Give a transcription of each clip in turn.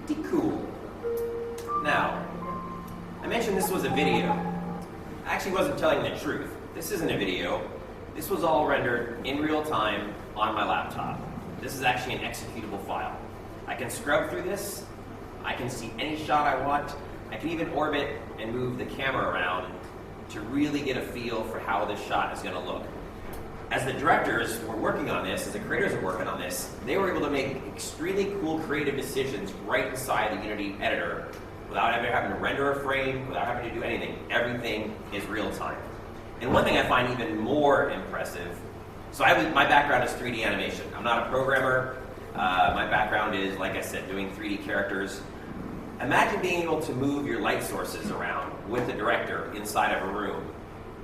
pretty cool. Now, I mentioned this was a video. I actually wasn't telling the truth. This isn't a video. This was all rendered in real time on my laptop. This is actually an executable file. I can scrub through this. I can see any shot I want. I can even orbit and move the camera around to really get a feel for how this shot is going to look. As the directors were working on this, as the creators were working on this, they were able to make extremely cool creative decisions right inside the Unity editor without ever having to render a frame, without having to do anything. Everything is real time. And one thing I find even more impressive, so my background is 3D animation. I'm not a programmer. My background is, like I said, doing 3D characters. Imagine being able to move your light sources around with the director inside of a room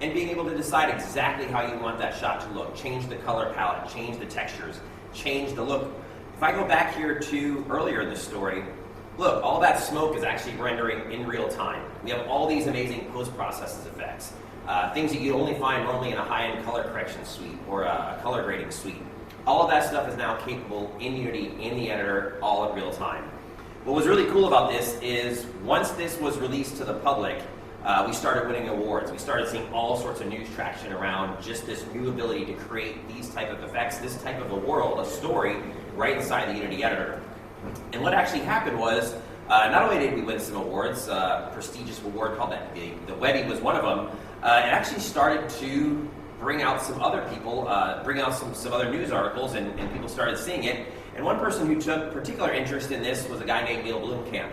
and being able to decide exactly how you want that shot to look. Change the color palette, change the textures, change the look. If I go back here to earlier in the story, look, all that smoke is actually rendering in real time. We have all these amazing post-processed effects. Things that you only find normally in a high-end color correction suite or a color grading suite. All of that stuff is now capable in Unity, in the editor, all in real time. What was really cool about this is once this was released to the public, we started winning awards. We started seeing all sorts of news traction around just this new ability to create these type of effects, this type of a world, a story, right inside the Unity editor. And what actually happened was, not only did we win some awards, a prestigious award called the Webby was one of them, it actually started to bring out some other people, bring out some other news articles, and people started seeing it. And one person who took particular interest in this was a guy named Neil Blomkamp.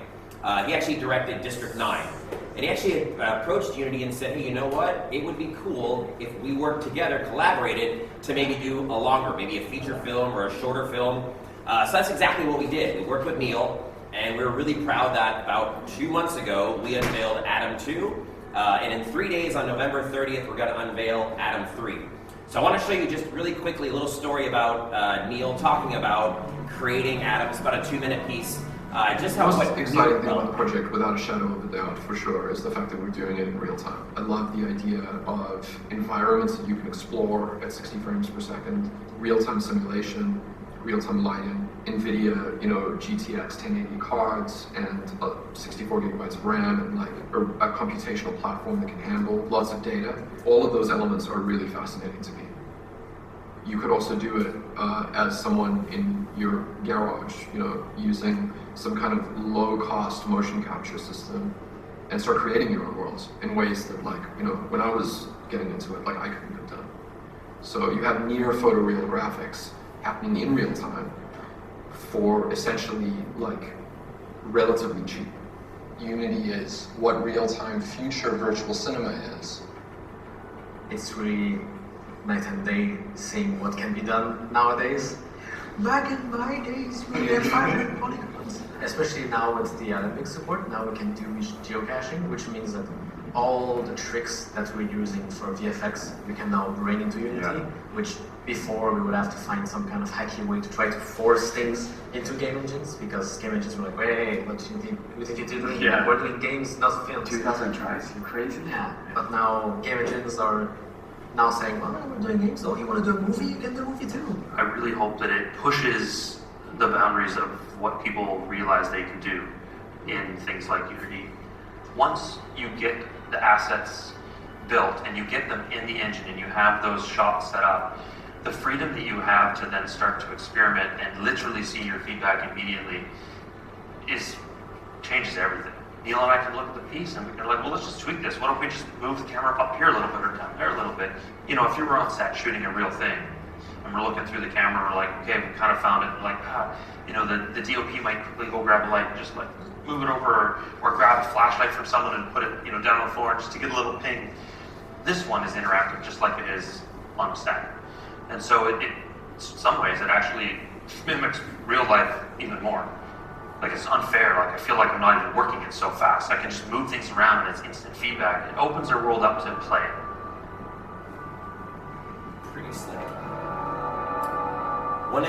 He actually directed District 9. And he actually approached Unity and said, hey, you know what? It would be cool if we worked together, collaborated, to maybe do a longer, maybe a feature film or a shorter film. So that's exactly what we did. We worked with Neil, and we were really proud that about 2 months ago, we unveiled Adam 2. And in 3 days, on November 30th, we're going to unveil Adam 3. So I want to show you just really quickly a little story about Neil talking about creating Adam. It's about a 2-minute piece. Just how the most exciting thing about the project, without a shadow of a doubt, for sure, is the fact that we're doing it in real time. I love the idea of environments that you can explore at 60 frames per second, real-time simulation, real-time lighting, NVIDIA, GTX 1080 cards, and 64 gigabytes of RAM, and like a computational platform that can handle lots of data. All of those elements are really fascinating to me. You could also do it as someone in your garage, using some kind of low-cost motion capture system and start creating your own worlds in ways that, when I was getting into it, I couldn't have done. So you have near photoreal graphics happening in real time for essentially, relatively cheap. Unity is what real-time future virtual cinema is. It's really night and day seeing what can be done nowadays. Back in my days, we had 500 polygons. Especially now with the Olympic support, now we can do geocaching, which means that all the tricks that we're using for VFX, we can now bring into Unity, which before we would have to find some kind of hacky way to try to force things into game engines, because game engines were like, wait, what do you think you're doing? Yeah. We're doing games, not films. 2,000 tries, you're crazy. Yeah, but now game engines are now saying, well, we're doing games, so you want to do a movie, you can do a movie too. I really hope that it pushes the boundaries of what people realize they can do in things like Unity. Once you get the assets built and you get them in the engine and you have those shots set up, the freedom that you have to then start to experiment and literally see your feedback immediately changes everything. Neil and I can look at the piece and we're like, well, let's just tweak this. Why don't we just move the camera up here a little bit or down there a little bit? If you were on set shooting a real thing and we're looking through the camera, we're like, okay, we kind of found it. The DOP might quickly go grab a light and just move it over or grab a flashlight from someone and put it down on the floor just to get a little ping. This one is interactive just like it is on set. And so in some ways it actually mimics real life even more. It's unfair, I feel like I'm not even working it so fast. I can just move things around and it's instant feedback. It opens their world up to play. Pretty slick. One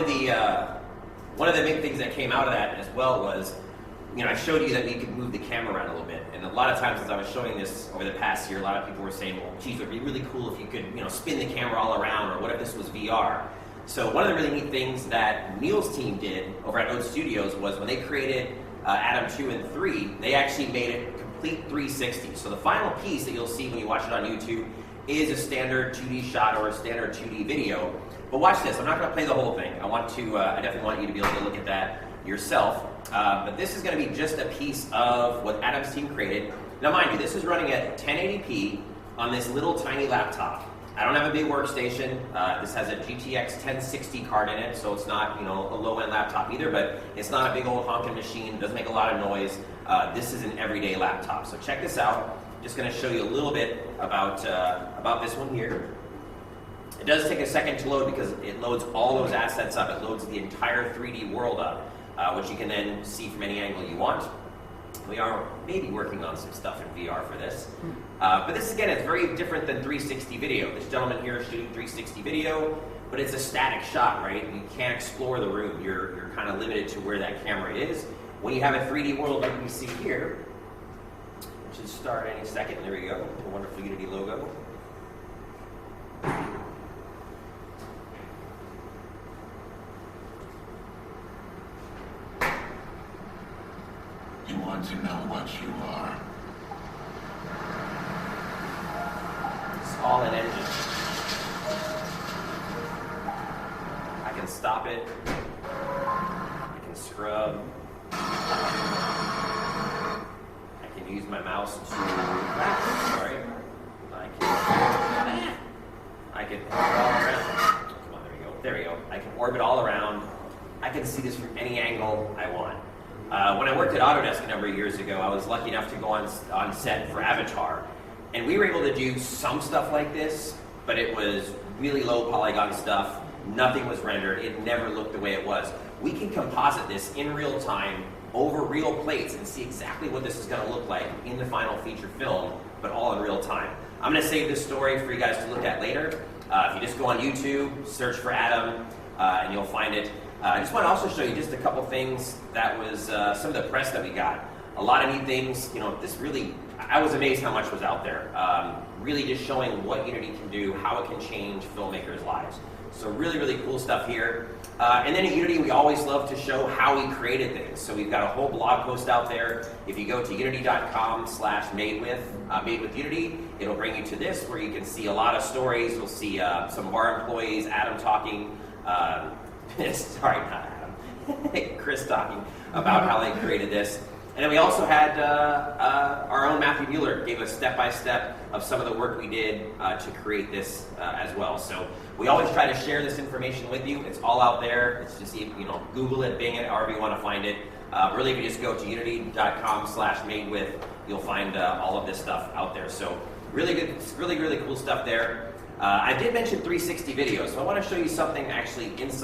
of the big things that came out of that as well was, I showed you that we could move the camera around a little bit. And a lot of times as I was showing this over the past year, a lot of people were saying, well, geez, it would be really cool if you could, spin the camera all around, or what if this was VR? So one of the really neat things that Neil's team did over at Ode Studios was when they created Adam 2 and 3, they actually made it complete 360. So the final piece that you'll see when you watch it on YouTube is a standard 2D shot or a standard 2D video. But watch this, I'm not gonna play the whole thing. I definitely want you to be able to look at that yourself. But this is gonna be just a piece of what Adam's team created. Now mind you, this is running at 1080p on this little tiny laptop. I don't have a big workstation. This has a GTX 1060 card in it, so it's not, a low-end laptop either, but it's not a big old honking machine. It doesn't make a lot of noise. This is an everyday laptop. So check this out. Just gonna show you a little bit about this one here. It does take a second to load because it loads all those assets up. It loads the entire 3D world up, which you can then see from any angle you want. We are maybe working on some stuff in VR for this. But this, again, is very different than 360 video. This gentleman here is shooting 360 video, but it's a static shot, right? You can't explore the room. You're kind of limited to where that camera is. When you have a 3D world like we see here, which should start any second, there we go, the wonderful Unity logo. You want to know what you are. It's all an engine. I can stop it. I can scrub. I can use my mouse to. Sorry. I can orbit all around. Come on, there we go. There we go. I can orbit all around. I can see this from any angle I want. When I worked at Autodesk a number of years ago, I was lucky enough to go on set for Avatar. And we were able to do some stuff like this, but it was really low polygon stuff. Nothing was rendered. It never looked the way it was. We can composite this in real time over real plates and see exactly what this is going to look like in the final feature film, but all in real time. I'm going to save this story for you guys to look at later. If you just go on YouTube, search for Adam, and you'll find it. I just want to also show you just a couple things that was some of the press that we got. A lot of neat things. This really, I was amazed how much was out there. Really just showing what Unity can do, how it can change filmmakers' lives. So really, really cool stuff here. And then at Unity, we always love to show how we created things. So we've got a whole blog post out there. If you go to unity.com/madewith it'll bring you to this, where you can see a lot of stories. You'll see some of our employees, Adam talking. Sorry, not Adam. Chris talking about how they created this. And then we also had our own Matthew Mueller gave us step-by-step of some of the work we did to create this as well. So we always try to share this information with you. It's all out there. It's just, Google it, Bing it, however you want to find it. Really, if you just go to unity.com/madewith, you'll find all of this stuff out there. So really good, really, really cool stuff there. I did mention 360 video, so I want to show you something actually inside.